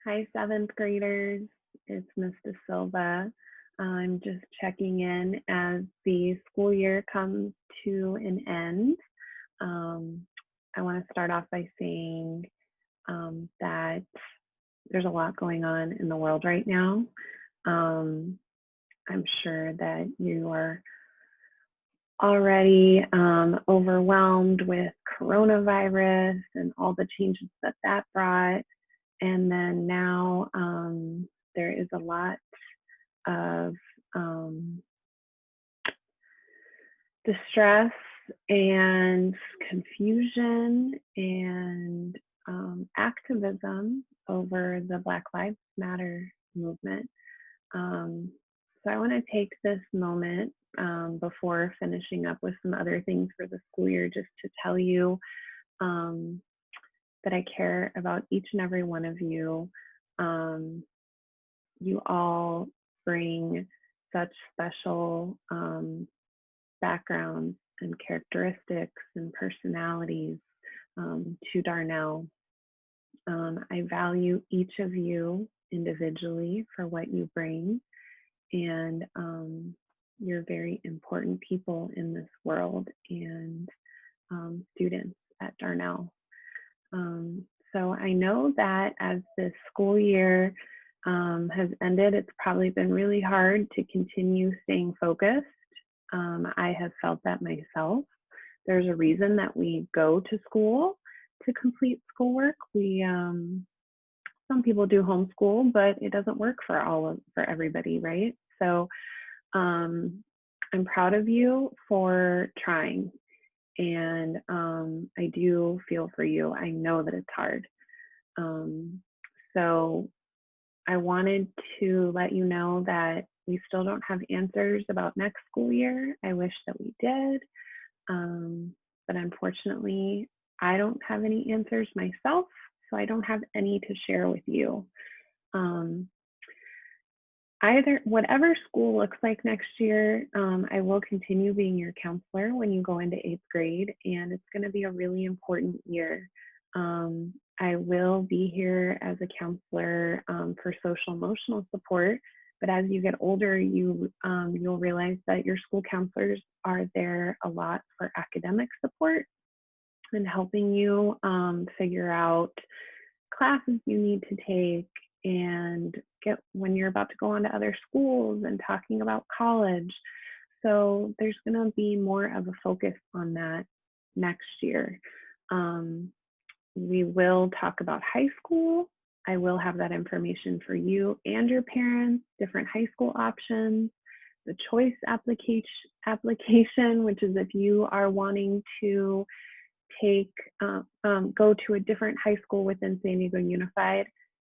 Hi, seventh graders. It's Ms. De Silva. I'm just checking in as the school year comes to an end. Um, I want to start off by saying that there's a lot going on in the world right now. Um, I'm sure that you are already overwhelmed with coronavirus and all the changes that that brought. And then now there is a lot of um, distress and confusion and activism over the Black Lives Matter movement. So I want to take this moment before finishing up with some other things for the school year just to tell you um, that I care about each and every one of you. Um, you all bring such special backgrounds and characteristics and personalities to Darnell. I value each of you individually for what you bring, and you're very important people in this world and students at Darnell. Um, so I know that as this school year has ended, it's probably been really hard to continue staying focused. I have felt that myself. There's a reason that we go to school to complete schoolwork. Some people do homeschool, but it doesn't work for everybody, right? So um, I'm proud of you for trying, and I do feel for you. I know that it's hard. Um, so I wanted to let you know that we still don't have answers about next school year. I wish that we did. But unfortunately, I don't have any answers myself, so I don't have any to share with you. Um, whatever school looks like next year, I will continue being your counselor when you go into eighth grade, and it's going to be a really important year. I will be here as a counselor for social emotional support, but as you get older, you'll realize that your school counselors are there a lot for academic support and helping you figure out classes you need to take and get when you're about to go on to other schools and talking about college. So there's going to be more of a focus on that next year. Um, we will talk about high school. I will have that information for you and your parents, different high school options, the choice application, which is if you are wanting to take go to a different high school within San Diego Unified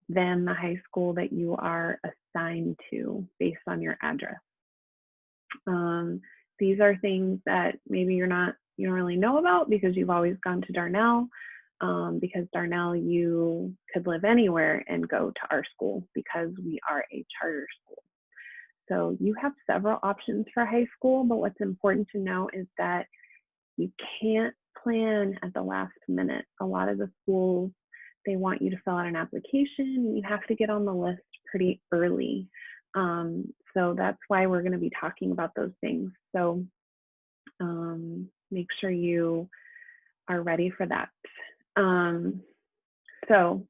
than the high school that you are assigned to based on your address. These are things that maybe you don't really know about because you've always gone to Darnell. Because Darnell, you could live anywhere and go to our school because we are a charter school. So you have several options for high school, but what's important to know is that you can't plan at the last minute. A lot of the schools, they want you to fill out an application. You have to get on the list pretty early. So that's why we're going to be talking about those things. So make sure you are ready for that. So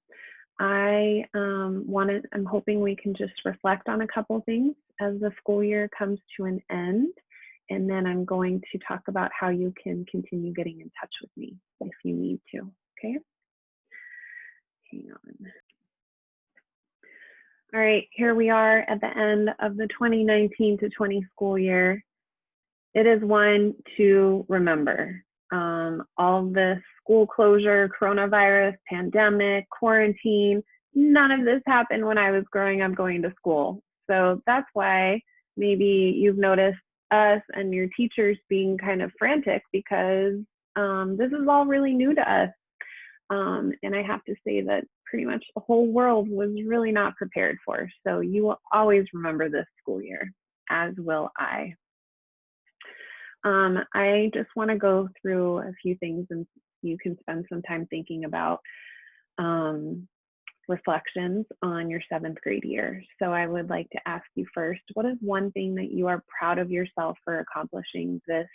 I'm hoping we can just reflect on a couple things as the school year comes to an end. And then I'm going to talk about how you can continue getting in touch with me if you need to, okay? Hang on. All right, here we are at the end of the 2019 to 20 school year. It is one to remember. All this school closure, coronavirus, pandemic, quarantine, none of this happened when I was growing up going to school. So that's why maybe you've noticed us and your teachers being kind of frantic because this is all really new to us. And I have to say that pretty much the whole world was really not prepared for. So you will always remember this school year, as will I. I just want to go through a few things and you can spend some time thinking about reflections on your 7th grade year. So I would like to ask you first, what is one thing that you are proud of yourself for accomplishing this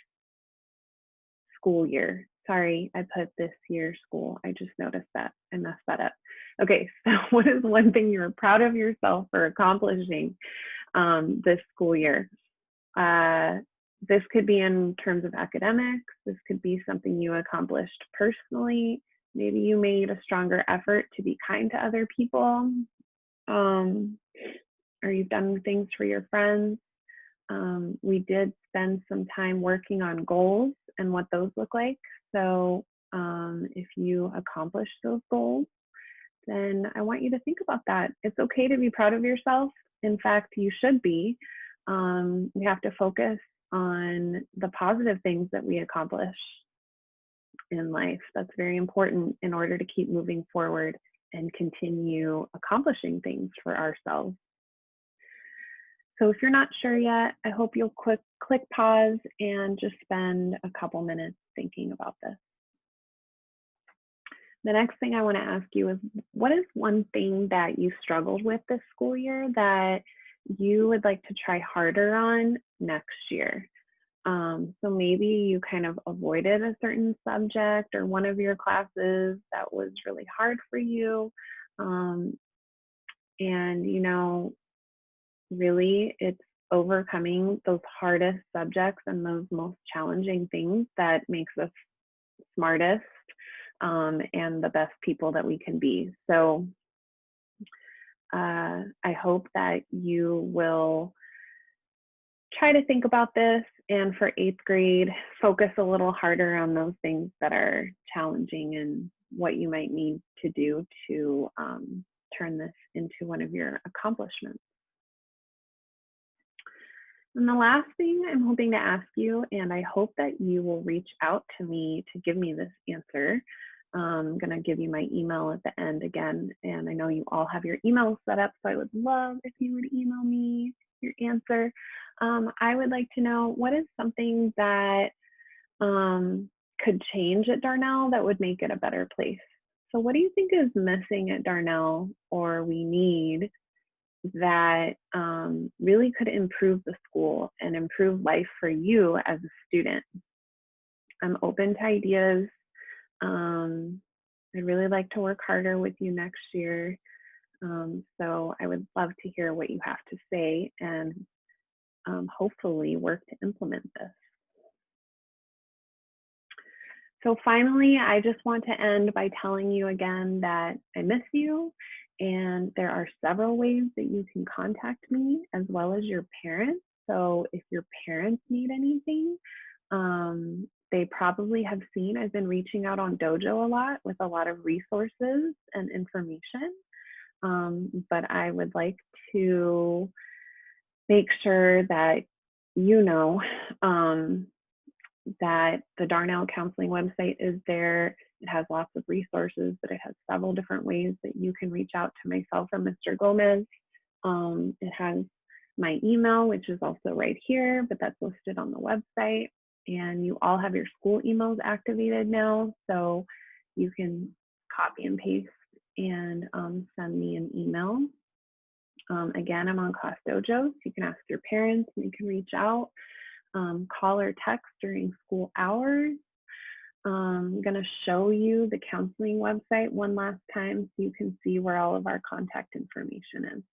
school year? Sorry, I put this year school. I just noticed that. I messed that up. Okay, so what is one thing you're proud of yourself for accomplishing this school year? This could be in terms of academics. This could be something you accomplished personally. Maybe you made a stronger effort to be kind to other people, or you've done things for your friends. We did spend some time working on goals and what those look like. So if you accomplish those goals, then I want you to think about that. It's okay to be proud of yourself. In fact, you should be. We have to focus on the positive things that we accomplish in life. That's very important in order to keep moving forward and continue accomplishing things for ourselves. So if you're not sure yet, I hope you'll click pause and just spend a couple minutes thinking about this. The next thing I want to ask you is, what is one thing that you struggled with this school year that you would like to try harder on next year? So maybe you kind of avoided a certain subject or one of your classes that was really hard for you. And, you know, really it's overcoming those hardest subjects and those most challenging things that makes us smartest and the best people that we can be. So I hope that you will try to think about this, and for 8th grade, focus a little harder on those things that are challenging and what you might need to do to turn this into one of your accomplishments. And the last thing I'm hoping to ask you, and I hope that you will reach out to me to give me this answer. I'm going to give you my email at the end again, and I know you all have your emails set up, so I would love if you would email me your answer. I would like to know, what is something that could change at Darnall that would make it a better place? So what do you think is missing at Darnall, or we need, that really could improve the school and improve life for you as a student? I'm open to ideas. I'd really like to work harder with you next year. So I would love to hear what you have to say, and hopefully work to implement this. So finally, I just want to end by telling you again that I miss you, and there are several ways that you can contact me, as well as your parents. So if your parents need anything, they probably have seen I've been reaching out on Dojo a lot with a lot of resources and information. But I would like to make sure that you know that the Darnall Counseling website is there. It has lots of resources, but it has several different ways that you can reach out to myself or Mr. Gomez. It has my email, which is also right here, but that's listed on the website. And you all have your school emails activated now, so you can copy and paste and send me an email. Again, I'm on Class Dojo, so you can ask your parents and they can reach out. Call or text during school hours. I'm going to show you the counseling website one last time so you can see where all of our contact information is.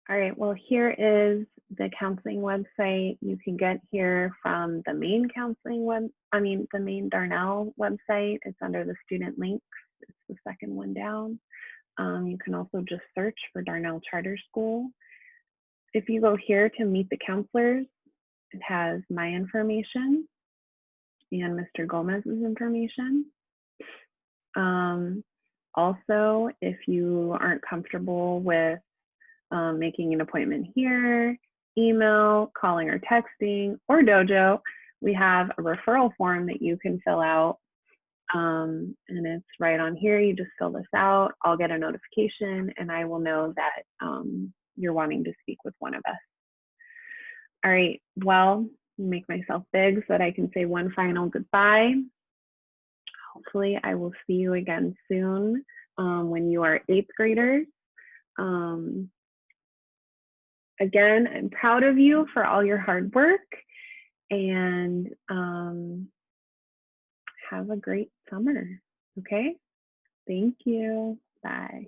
All right, well, here is the counseling website. You can get here from the main counseling the main Darnall website. It's under the student links. It's the second one down. You can also just search for Darnall Charter School. If you go here to meet the counselors, it has my information and Mr. Gomez's information. Also, if you aren't comfortable with making an appointment here, email, calling or texting, or Dojo, we have a referral form that you can fill out. And it's right on here. You just fill this out. I'll get a notification and I will know that you're wanting to speak with one of us. All right, well, make myself big so that I can say one final goodbye. hopefully I will see you again soon when you are 8th graders. Um, again, I'm proud of you for all your hard work, and have a great summer. Okay? Thank you. Bye.